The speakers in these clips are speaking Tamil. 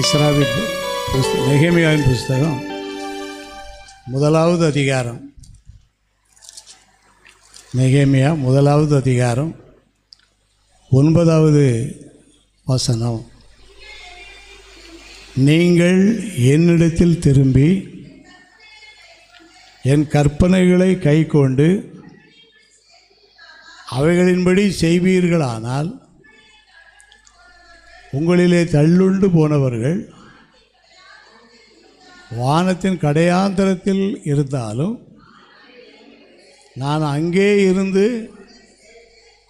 நெகேமியாவின் புஸ்தகம் 1வது அதிகாரம். நெகேமியா 1வது அதிகாரம் 9வது வசனம். நீங்கள் என்னிடத்தில் திரும்பி என் கற்பனைகளை கைக்கொண்டு அவைகளின்படி செய்வீர்களானால் உங்களிலே தள்ளுண்டு போனவர்கள் வானத்தின் கடையாந்தரத்தில் இருந்தாலும் நான் அங்கே இருந்து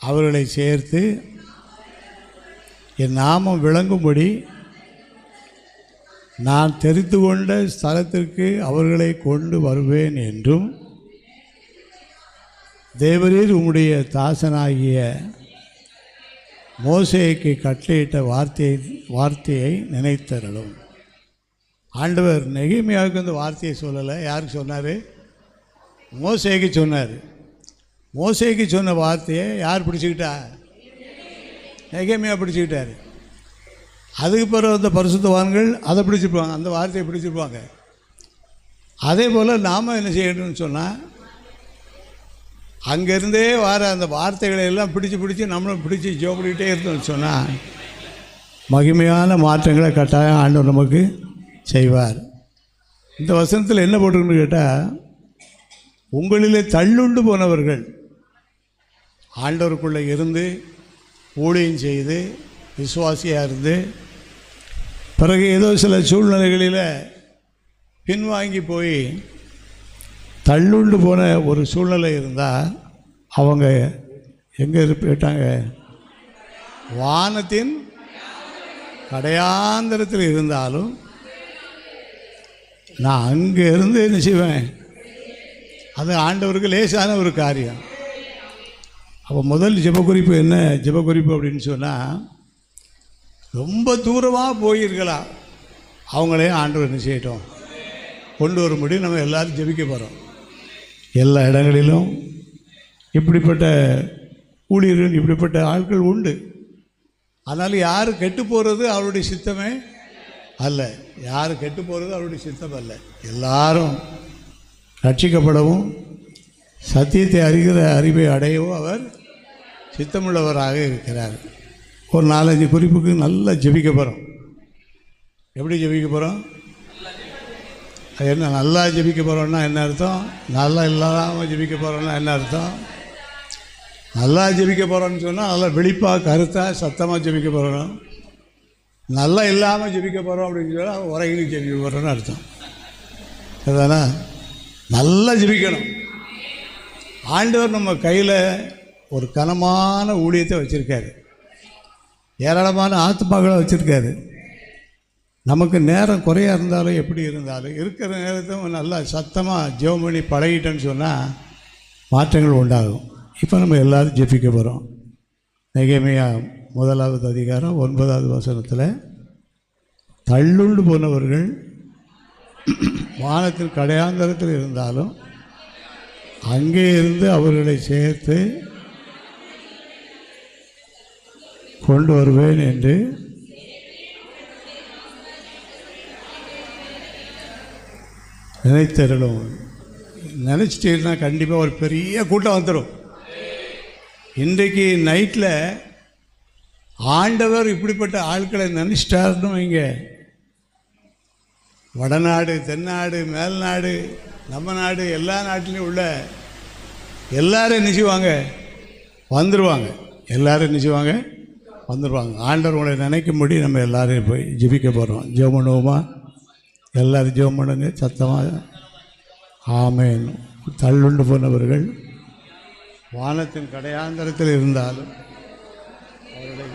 அவர்களை சேர்த்து என் நாமம் விளங்கும்படி நான் தெரிந்து கொண்ட ஸ்தலத்திற்கு அவர்களை கொண்டு வருவேன் என்றும் தேவரீர் உம்முடைய தாசனாகிய மோசேக்கு கட்டளையிட்ட வார்த்தையை நினைத்தருளும். ஆண்டவர் நெகேமியாவுக்கு இந்த வார்த்தையை சொல்லலை. யாருக்கு சொன்னார்? மோசேக்கு சொன்னார். மோசேக்கு சொன்ன வார்த்தையை யார் பிடிச்சிக்கிட்டா? நெகேமியா பிடிச்சிக்கிட்டார். அதுக்கு பிறகு அந்த பரிசுத்தவான்கள் அதை பிடிச்சிருப்பாங்க, அந்த வார்த்தையை பிடிச்சிருப்பாங்க. அதே போல் நாம் என்ன செய்யணும்னு சொன்னால், அங்கேருந்தே வர அந்த வார்த்தைகளை எல்லாம் பிடிச்சி நம்மளும் பிடிச்சி ஜோப்பிக்கிட்டே இருந்தோம்னு சொன்னால் மகிமையான மாற்றங்களை கட்டாயம் ஆண்டவர் நமக்கு செய்வார். இந்த வசனத்தில் என்ன போட்டிருக்குன்னு கேட்டால், உங்களிலே தள்ளுண்டு போனவர்கள் ஆண்டவருக்குள்ளே இருந்து ஊழியம் செய்து விசுவாசியாக இருந்து பிறகு ஏதோ சில சூழ்நிலைகளில் பின்வாங்கி போய் தள்ளுண்டு போன ஒரு சூழ்நிலை இருந்தால் அவங்க எங்கே போயிட்டாங்க? வானத்தின் கடையாந்தரத்தில் இருந்தாலும் நான் அங்கே இருந்து என்ன செய்வேன்? அது ஆண்டவருக்கு லேசான ஒரு காரியம். அப்போ முதல் ஜெபக்குறிப்பு என்ன? ஜெபக்குறிப்பு அப்படின்னு சொன்னால், ரொம்ப தூரமாக போயிருக்கலாம், அவங்களே ஆண்டவர் என்ன செய்யட்டும் கொண்டு வரும்படி நம்ம எல்லோரும் ஜெபிக்க போகிறோம். எல்லா இடங்களிலும் இப்படிப்பட்ட ஊழியர்கள், இப்படிப்பட்ட ஆட்கள் உண்டு. அதனால் யார் கெட்டு போகிறது அவருடைய சித்தமே அல்ல. யார் கெட்டு போகிறது அவருடைய சித்தம் அல்ல. எல்லாரும் ரட்சிக்கப்படவும் சத்தியத்தை அறிகிற அறிவை அடையவும் அவர் சித்தமுள்ளவராக இருக்கிறார். ஒரு 4-5 குறிப்புக்கு நல்லா ஜெபிக்க போகிறோம். எப்படி ஜெபிக்க போகிறோம்? என்ன நல்லா ஜெபிக்க போகிறோன்னா என்ன அர்த்தம்? நல்லா இல்லாமல் ஜெபிக்க போகிறோன்னா என்ன அர்த்தம்? நல்லா ஜெபிக்க போகிறோன்னு சொன்னால் நல்லா வெளிப்பாக கருத்தாக சத்தமாக ஜெபிக்க போகிறோம். நல்லா இல்லாமல் ஜெபிக்க போகிறோம் அப்படின்னு சொன்னால் உரையினு ஜெபிக்க போகிறோன்னு அர்த்தம். அதுதானே? நல்லா ஜெபிக்கணும். ஆண்டவர் நம்ம கையில் ஒரு கனமான ஊழியத்தை வச்சுருக்காரு, ஏராளமான ஆத்மாக்களை வச்சுருக்காரு. நமக்கு நேரம் குறையாக இருந்தாலும் எப்படி இருந்தாலும் இருக்கிற நேரத்தை நல்லா சத்தமாக ஜெபம் பண்ணி பழகிட்டேன்னு சொன்னால் மாற்றங்கள் உண்டாகும். இப்போ நம்ம எல்லோரும் ஜெபிக்க போகிறோம். நெகேமியா 1வது அதிகாரம் 9வது வசனத்தில், தள்ளுண்டு போனவர்கள் வானத்தில் கடையாந்தரத்தில் இருந்தாலும் அங்கே இருந்து அவர்களை சேர்த்து கொண்டு வருவேன் என்று நினைத்தருளும். நினச்சிட்டீங்கன்னா கண்டிப்பாக ஒரு பெரிய கூட்டம் வந்துடும். இன்றைக்கு நைட்டில் ஆண்டவர் இப்படிப்பட்ட ஆட்களை நினச்சிட்டாருன்னு வைங்க, வடநாடு, தென்னாடு, மேல்நாடு, நம்ம நாடு, எல்லா நாட்டிலையும் உள்ள எல்லாரும் நினைச்சுவாங்க வந்துடுவாங்க. எல்லாரும் நினைச்சுவாங்க வந்துடுவாங்க. ஆண்டவர் உங்களை நினைக்கும்படி நம்ம எல்லோரும் போய் ஜெபிக்க போகிறோம். ஜெபம் பண்ணுவோமா? எல்லோரும் ஜெபம் பண்ணுங்க சத்தமாக. ஆமென். தள்ளுண்டு போனவர்கள் வானத்தின் கடையாந்தரத்தில் இருந்தாலும் அவர்களை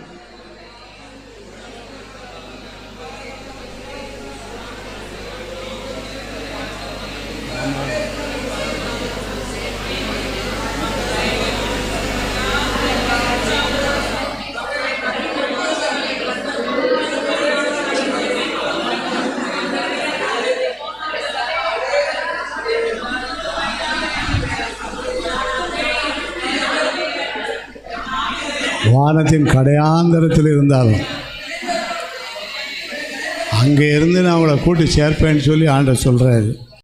வானத்தின் கடையாந்தரத்தில் இருந்தாலும் அங்கே இருந்து நான் அவங்கள கூட்டி சேர்ப்பேன்னு சொல்லி ஆண்டவர் சொல்கிறாரு.